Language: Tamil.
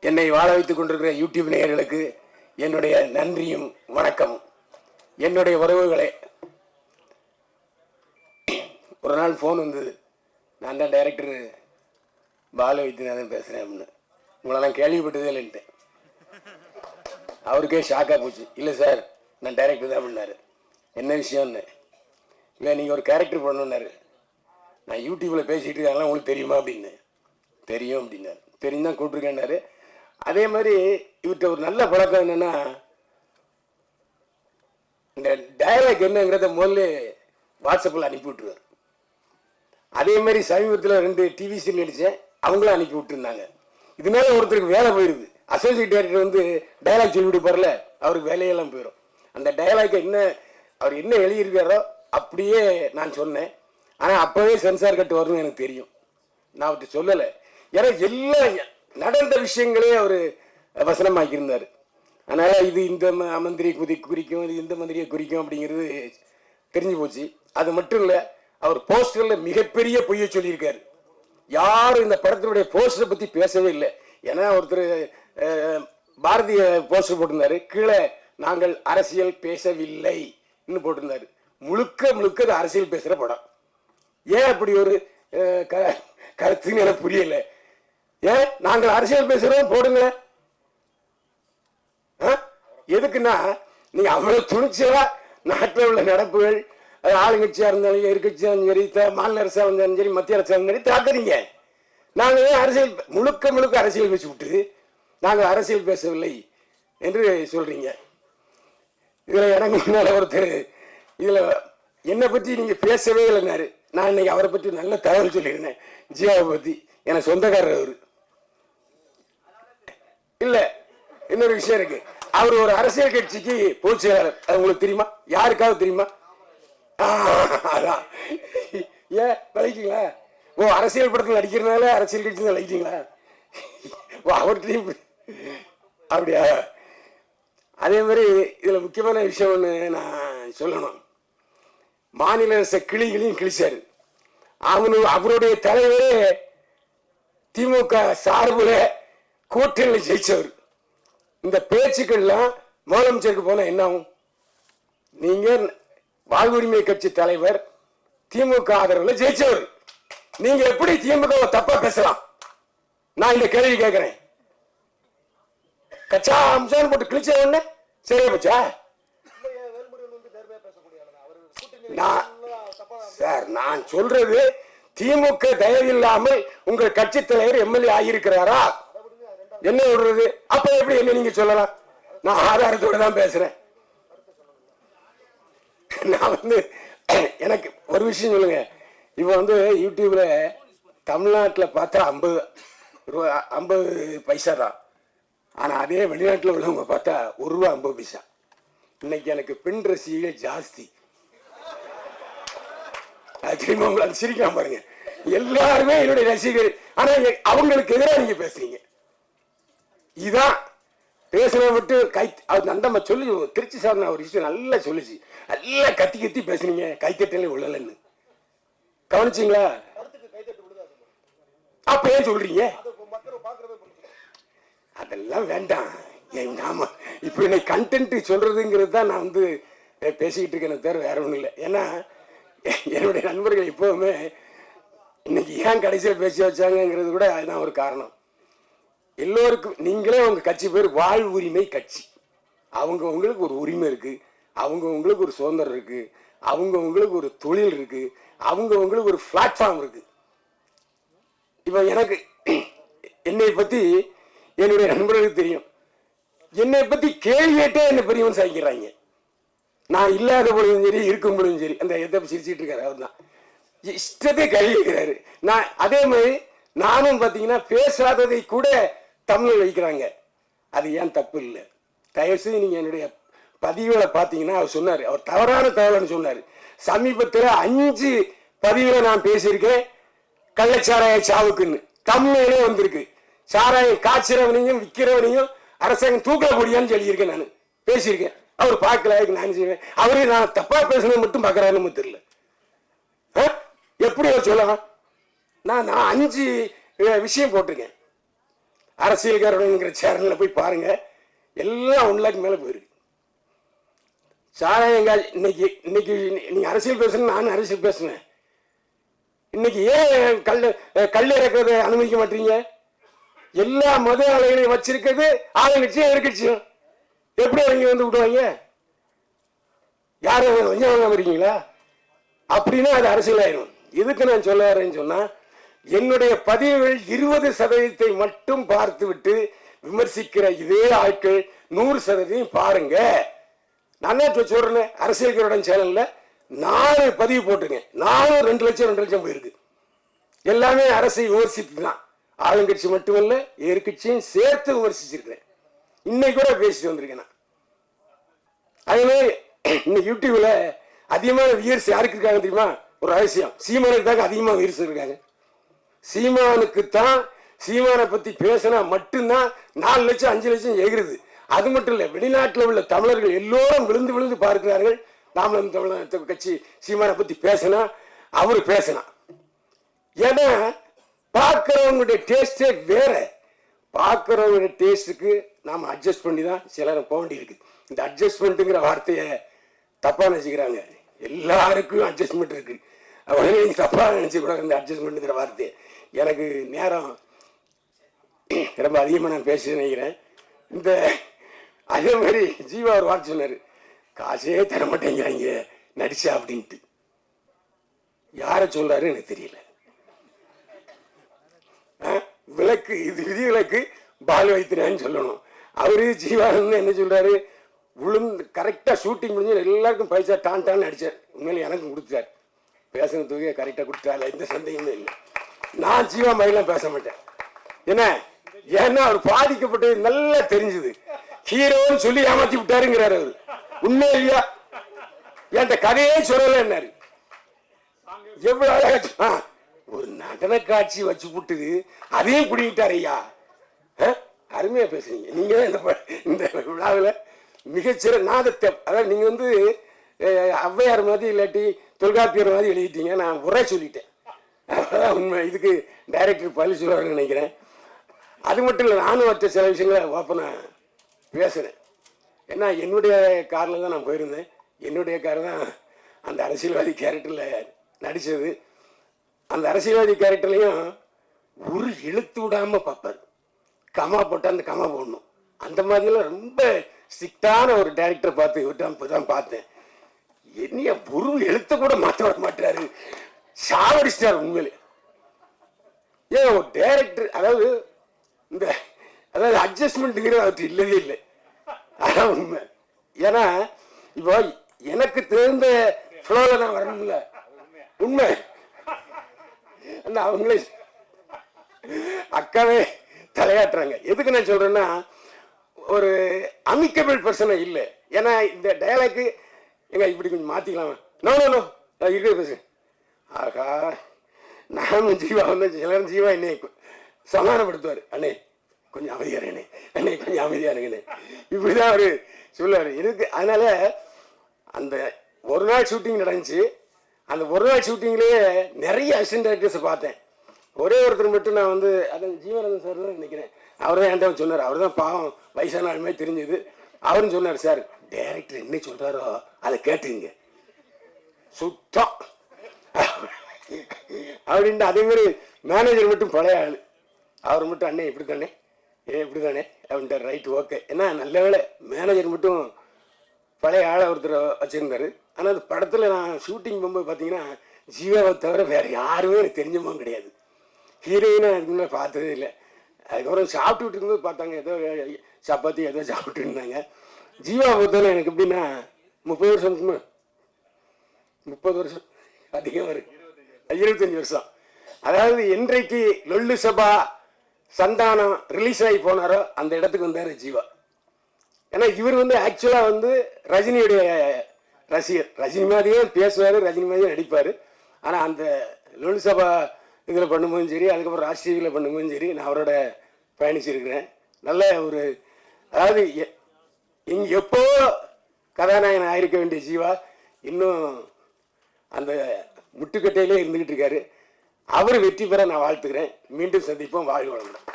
என்னை வாழ வைத்துக் கொண்டிருக்கிற யூடியூப் நேயர்களுக்கு என்னுடைய நன்றியும் வணக்கம். என்னுடைய உறவுகளே, ஒரு நாள் ஃபோன் வந்தது. நான் தான் டைரக்டர் பாலு வைத்தியநாதன் பேசுகிறேன் அப்படின்னு. உங்களெல்லாம் கேள்விப்பட்டதே இல்லைன்ட்டு அவருக்கே ஷாக்காக போச்சு. இல்லை சார், நான் டைரக்டர் தான் அப்படின்னாரு. என்ன விஷயம்னு. இல்லை, நீங்கள் ஒரு கேரக்டர் பண்ணணுன்னாரு. நான் யூடியூப்பில் பேசிகிட்டு இருக்காங்களா உங்களுக்கு தெரியுமா அப்படின்னு. தெரியும் அப்படின்னாரு. தெரியும் தான் கூப்பிட்ருக்கேன்னாரு. அதே மாதிரி இவர்கிட்ட ஒரு நல்ல பழக்கம் என்னன்னா, இந்த டயலாக் என்னங்கிறத முதல்ல வாட்ஸ்அப்பில் அனுப்பி விட்டுருவார். அதே மாதிரி சமீபத்தில் 2 டிவி சீரியல் நடித்தேன், அவங்களும் அனுப்பி விட்டுருந்தாங்க. இதனால ஒருத்தருக்கு வேலை போயிடுது. அசோசியேட் டைரக்டர் வந்து டயலாக் சொல்லி கொடுப்பார்ல, அவருக்கு வேலையெல்லாம் போயிடும். அந்த டயலாக் என்ன அவர் என்ன எழுதியிருக்காரோ அப்படியே நான் சொன்னேன். ஆனால் அப்போவே சென்சார் கட்டு வரும்னு எனக்கு தெரியும். நான் அவர்கிட்ட சொல்லலை. ஏன்னா எல்லாம் நடந்த விஷயங்களே அவர் வசனமாக்கியிருந்தார். அதனால் இது இந்த மந்திரியை குறிக்கும், இது இந்த மந்திரியை குறிக்கும் அப்படிங்கிறது தெரிஞ்சு போச்சு. அது மட்டும் இல்லை, அவர் போஸ்டரில் மிகப்பெரிய பொய்யை சொல்லியிருக்காரு. யாரும் இந்த படத்தினுடைய போஸ்டரை பற்றி பேசவே இல்லை. ஏன்னா ஒருத்தர் பாரதிய போஸ்டர் போட்டிருந்தாரு, கீழே நாங்கள் அரசியல் பேசவில்லை இன்னும் போட்டிருந்தாரு. முழுக்க முழுக்க அது அரசியல் பேசுகிற படம். ஏன் அப்படி ஒரு கருத்துன்னு எனக்கு புரியல. ஏன் நாங்கள் அரசியல் பேசுகிறோம் போடுங்க. எதுக்குன்னா, நீங்க அவ்வளவு துணிச்சலா நாட்டில் உள்ள நடப்புகள், ஆளுங்கட்சியா இருந்தாலும் எதிர்கட்சியா இருந்தாலும் சரி, மாநில அரசா இருந்தாலும் சரி, மத்திய அரசா இருந்தாலும் சரி தாக்குறீங்க. நாங்கள் ஏன் அரசியல் முழுக்க முழுக்க அரசியல் பேசி விட்டு நாங்கள் அரசியல் பேசவில்லை என்று சொல்றீங்க. இதுல எனக்கு முன்னால ஒருத்தர் இதுல என்னை பற்றி நீங்க பேசவே இல்லைன்னாரு. நான் இன்னைக்கு அவரை பற்றி நல்ல தகவல் சொல்லியிருந்தேன். ஜியாவை பத்தி எனக்கு சொந்தக்காரர் அவரு. இல்ல, இன்னொரு விஷயம் இருக்கு. அவர் ஒரு அரசியல் கட்சிக்கு பொதுச் செயலாளர். அது உங்களுக்கு தெரியுமா? யாருக்காவது தெரியுமா? அதான். ஏன் விளைக்கிங்களா? ஓ, அரசியல் படத்தில் நடிக்கிறதுனால அரசியல் கட்சி விளைக்கிங்களா? ஓ, அவர்கிட்டையும் அப்படியா? அதே மாதிரி இதுல முக்கியமான விஷயம் ஒன்று நான் சொல்லணும். மாநில அரச கிளிகளையும் கிழிச்சாரு. அவருடைய தலைவரே திமுக சார்புல கூட்டணியில் ஜெயிச்சவர். இந்த பேச்சுக்கள்லாம் முதலமைச்சருக்கு போனா என்ன ஆகும்? நீங்க வாழ்வுரிமை கட்சி தலைவர், திமுக ஆதரவுல ஜெயிச்சவர், நீங்க எப்படி திமுக தப்பா பேசலாம்? நான் இந்த கேள்வி கேட்கிறேன். கச்சா அம்சம் போட்டு கிழிச்ச உடனே சரியா போச்சா? சார், நான் சொல்றது திமுக தயவில்லாமல் உங்கள் கட்சி தலைவர் எம்எல்ஏ ஆகியிருக்கிறாரா? என்ன சொல்றது? அப்ப எப்படி என்ன நீங்க சொல்லலாம்? நான் ஆதாரத்தோட தான் பேசுறேன். நான் வந்து எனக்கு ஒரு விஷயம் சொல்லுங்க. இப்ப வந்து யூடியூப்ல தமிழ்நாட்டில் பார்த்தா 50 பைசா தான். ஆனா அதே வெளிநாட்டில் உள்ளவங்க பார்த்தா ₹1.50. இன்னைக்கு எனக்கு பெண் ரசிகர்கள் ஜாஸ்தி. தெரியுமா? உங்களுக்கு சிரிக்காம பாருங்க. எல்லாருமே என்னுடைய ரசிகர்கள். ஆனா அவங்களுக்கு எதிராக நீங்க பேசுறீங்க. இதான் பேசுற விட்டு நந்தம்மா சொல்லி திருச்சி சார் ஒரு விஷயம் நல்லா சொல்லிச்சு. நல்லா கத்தி கத்தி பேசுனீங்க, கைத்தட்டலே உள்ளலன்னு கவனிச்சிங்களா? அப்ப ஏன் சொல்றீங்க? அதெல்லாம் வேண்டாம். நாம இப்ப இன்னைக்கு கண்டென்ட் சொல்றதுங்கிறது தான் நான் வந்து பேசிக்கிட்டு இருக்கேன், தவிர வேற ஒன்றும் இல்லை. ஏன்னா என்னுடைய நண்பர்கள் எப்பவுமே இன்னைக்கு ஏன் கடைசியில் பேசி வச்சாங்கிறது கூட அதுதான் ஒரு காரணம். எல்லோருக்கும் நீங்களே உங்க கட்சி பேர் வாழ் உரிமை கட்சி. அவங்க உங்களுக்கு ஒரு உரிமை இருக்கு, அவங்க உங்களுக்கு ஒரு சுதந்திரம் இருக்கு, அவங்க உங்களுக்கு ஒரு தொழில் இருக்கு, அவங்க உங்களுக்கு ஒரு பிளாட்ஃபார்ம் இருக்கு. இப்ப எனக்கு என்னை பத்தி என்னுடைய நண்பர்களுக்கு தெரியும். என்னை பத்தி கேள்வி கேட்டே என்ன பெரியவன் சாய்க்கிறாங்க. நான் இல்லாத பொழுதும் சரி, இருக்கும் பொழுதும் சரி. அந்த எதை சிரிச்சிட்டு இருக்காரு அவர் தான் இஷ்டத்தை கேள்வி கேட்கிறாரு. நான் அதே மாதிரி நானும் பார்த்தீங்கன்னா பேசாததை கூட தமிழில் வைக்கிறாங்க. அது ஏன் தப்பு இல்லை. தயவுசெய்து நீங்கள் என்னுடைய பதிவுகளை பார்த்தீங்கன்னா அவர் சொன்னார், அவர் தவறான தகவல்னு சொன்னார். சமீபத்தில் 5 பதிவுகளை நான் பேசியிருக்கேன். கள்ளச்சாராய சாவுக்குன்னு தமிழிலே வந்திருக்கு. சாராயம் காய்ச்சிறவனையும் விற்கிறவனையும் அரசாங்கம் தூக்கல முடியான்னு சொல்லியிருக்கேன். நான் பேசியிருக்கேன். அவர் பார்க்கல, நான் செய்வேன். அவரே நான் தப்பா பேசுனது மட்டும் பார்க்கறாருன்னு தெரியல. எப்படி அவர் சொல்லலாம்? நான் 5 விஷயம் போட்டிருக்கேன். அரசியல்காரங்கிற சேனலில் போய் பாருங்க, எல்லாம் 1 லேக் மேலே போயிருக்கு. சாராயங்கால் இன்னைக்கு இன்னைக்கு நீங்கள் அரசியல் பேசணும், நானும் அரசியல் பேசுவேன். இன்னைக்கு ஏன் கல் இறக்கிறத அனுமதிக்க மாட்டீங்க? எல்லா மத ஆலைகளையும் வச்சிருக்கிறது ஆளுங்கட்சியும் எதிர்கட்சியும். எப்படி அவங்க வந்து விடுவாங்க? யாரும் கொஞ்சம் வாங்க வரீங்களா? அப்படின்னா அது அரசியலாயிரும். இதுக்கு நான் சொல்ல வரேன்னு சொன்னா, என்னுடைய பதிவுகள் 20% மட்டும் பார்த்து விட்டு விமர்சிக்கிற இதே ஆட்கள் 100% பாருங்க. நான் சொல்றேன், அரசியல்களுடன் சேனல்ல 4 பதிவு போட்டுங்க, 2 லட்சம் போயிருக்கு. எல்லாமே அரசை விமர்சித்து தான், ஆளுங்கட்சி மட்டுமல்ல எதிர்கட்சியும் சேர்த்து விமர்சிச்சிருக்கிறேன். இன்னைக்கு கூட பேசிட்டு வந்திருக்கேன். அதே மாதிரி இன்னைக்கு யூடியூப்ல அதிகமான வியர்ஸ் யாருக்கு இருக்காங்க தெரியுமா? ஒரு ரகசியம், சீமானுக்கு தாங்க அதிகமாக வியர்ஸ் இருக்காங்க. சீமானுக்கு தான் சீமானை பத்தி பேசினா மட்டும்தான் 4 லட்சம் 5 லட்சம் எகிருது. அது மட்டும் இல்ல, வெளிநாட்டில் உள்ள தமிழர்கள் எல்லோரும் விழுந்து விழுந்து பார்க்கிறார்கள். நாமளும் தமிழக கட்சி சீமானை பத்தி பேசினா அவரு பேசினா. ஏன்னா பார்க்கிறவங்களுடைய டேஸ்டே வேற. பார்க்கிறவங்களுடைய டேஸ்டுக்கு நாம அட்ஜஸ்ட் பண்ணி தான் சிலர் போக வேண்டி இருக்கு. இந்த அட்ஜஸ்ட்மெண்ட்டுங்கிற வார்த்தையை தப்பா நினைச்சுக்கிறாங்க. எல்லாருக்கும் அட்ஜஸ்ட்மெண்ட் இருக்கு. உடனே நீங்க தப்பா நினைச்சு கூட இந்த அட்ஜஸ்ட்மெண்ட்டுங்கிற வார்த்தையை. எனக்கு நேரம் ரொம்ப அதிகமாக நான் பேச நினைக்கிறேன். இந்த அதே மாதிரி ஜீவா ஒரு வார்த்தை சொன்னார், காசே தர மாட்டேங்கிறாங்க நடிச்சா அப்படின்ட்டு. யாரை சொல்றாரு எனக்கு தெரியல. விளக்கு இது விதி விளக்கு பால் வைத்தினான்னு சொல்லணும். அவரு ஜீவானந்த் என்ன சொல்றாரு, விழுந்து கரெக்டா ஷூட்டிங் முடிஞ்சு எல்லாருக்கும் பைசா டான்டான்னு நடிச்சார். உண்மையில எனக்கும் கொடுத்தார். பேசின தொகையை கரெக்டா கொடுத்தாரு, எந்த சந்தேகமே இல்லை. நான் ஜீவா மாதிரிலாம் பேச மாட்டேன். என்ன ஏன்னா அவர் பாதிக்கப்பட்டது நல்லா தெரிஞ்சது. ஹீரோன்னு சொல்லி ஏமாத்தி விட்டாருங்கிறாரு அவரு. உண்மை இல்லையா? என்கிட்ட கதையே சொல்லல என்னாரு. எவ்வளவு அழகா ஒரு நடன காட்சி வச்சு விட்டுது, அதையும் பிடிக்கிட்டாரு ஐயா. அருமையா பேசுறீங்க நீங்க. இந்த விழாவில் மிகச்சிற நாதத்தை, அதாவது நீங்க வந்து ஔவையார் மாதிரி இல்லாட்டி தொல்காப்பியர் மாதிரி எழுதிட்டீங்க. நான் உரை சொல்லிட்டேன், அதான் உண்மை. இதுக்கு டைரக்டர் பள்ளி சொல்லுவாருன்னு நினைக்கிறேன். அது மட்டும் இல்லை, நானும் மற்ற சில விஷயங்களை ஓப்பனா பேசுறேன். ஏன்னா என்னுடைய காரில் தான் நான் போயிருந்தேன். என்னுடைய கார் தான் அந்த அரசியல்வாதி கேரக்டரில் நடித்தது. அந்த அரசியல்வாதி கேரக்டர்லையும் ஒரு இழுத்து விடாமல் பார்ப்பார். கமா போட்டால் அந்த கமா போடணும். அந்த மாதிரிலாம் ரொம்ப ஸ்ட்ரிக்டான ஒரு டைரக்டரை பார்த்து இப்போ தான் பார்த்தேன். என்னைய ஒரு எழுத்த கூட மாற்ற விட மாட்டாரு, சாவடிச்சிட்டார் உண்மையிலே. ஏன் ஒரு டைரக்டர், அதாவது இந்த அட்ஜஸ்ட்மெண்ட்டுங்கிறது அவருக்கு இல்லவே இல்லை. அதான் உண்மை. ஏன்னா இப்போ எனக்கு தெரிந்த ஃப்ளோவில் நான் வரணும்ல, உண்மை. அந்த அவங்களே அக்காவே தலையாட்டுறாங்க. எதுக்கு நான் சொல்றேன்னா, ஒரு அமிக்கபிள் பர்சனை இல்லை. ஏன்னா இந்த டயலாக்கு எங்க இப்படி கொஞ்சம் மாத்திக்கலாமா? நோ நோ நோ இருக்கிற பேசு. ஆகா, நானும் ஜீவா வந்து சிலரும் ஜீவா என்னை சமாதானப்படுத்துவார். அண்ணே கொஞ்சம் அமைதியா இருங்கண்ணே, அண்ணே கொஞ்சம் அமைதியா இருங்கண்ணே, இப்படிதான் அவரு சொல்லுவாரு. இருக்கு. அதனால அந்த ஒரு நாள் ஷூட்டிங் நடந்துச்சு. அந்த ஒரு நாள் ஷூட்டிங்லேயே நிறைய அசிஸ்டன்ட் டைரக்டர்ஸை பார்த்தேன். ஒரே ஒருத்தர் மட்டும் நான் வந்து அதான் ஜீவனந்தன் சார் தான் நினைக்கிறேன். அவர் தான் என்கிட்ட சொன்னார். அவர் தான் பாவம் வயசான ஆளுமே தெரிஞ்சது. அவரும் சொன்னார், சார் டைரக்டர் என்ன சொல்றாரோ அதை கேட்டுங்க சுத்தம் அப்படின்ட்டு. அதே மாதிரி மேனேஜர் மட்டும் பழைய ஆள். அவர் மட்டும் அண்ணே இப்படி தானே, இப்படி தானே அப்படின்ட்டார். Right okay. ஏன்னா நல்ல வேலை மேனேஜர் மட்டும் பழைய ஆளை ஒருத்தர் வச்சுருந்தாரு. ஆனால் அந்த படத்தில் நான் ஷூட்டிங் போகும்போது பார்த்தீங்கன்னா ஜீவாவை தவிர வேறு யாருமே எனக்கு தெரிஞ்சவங்க கிடையாது. ஹீரோயினை அதுக்கு முன்னாடி பார்த்ததே இல்லை. அதுக்கப்புறம் சாப்பிட்டுட்டு இருக்கும்போது பார்த்தாங்க, ஏதோ சப்பாத்தி ஏதோ சாப்பிட்டு இருந்தாங்க. ஜீவா பொறுத்தவரை எனக்கு எப்படின்னா 30 வருஷம் இருக்குமா, 30 வருஷம் அதிகம் வரும், 25 வருஷம். அதாவது என்றைக்கு லொல்லு சபா சந்தானம் ரிலீஸ் ஆகி போனாரோ அந்த இடத்துக்கு வந்தார் ஜீவா. ஏன்னா இவர் வந்து ஆக்சுவலாக வந்து ரஜினியுடைய ரசிகர். ரஜினி மாதிரியே பேசுவார், ரஜினி மாதிரியே நடிப்பார். ஆனால் அந்த லொல்லு சபா இதில் பண்ணும்போதும் சரி, அதுக்கப்புறம் ராஷ்டிரியில் பண்ணும்போதும் சரி, நான் அவரோட பயணிச்சிருக்கிறேன். நல்ல ஒரு, அதாவது இங்கே எப்போ கதாநாயகன் ஆயிருக்க வேண்டிய ஜீவா இன்னும் அந்த முட்டுக்கட்டையிலே இருந்துகிட்டு இருக்காரு. அவர் வெற்றி பெற நான் வாழ்த்துக்கிறேன். மீண்டும் சந்திப்போம். வாழ்க வளமுடன்.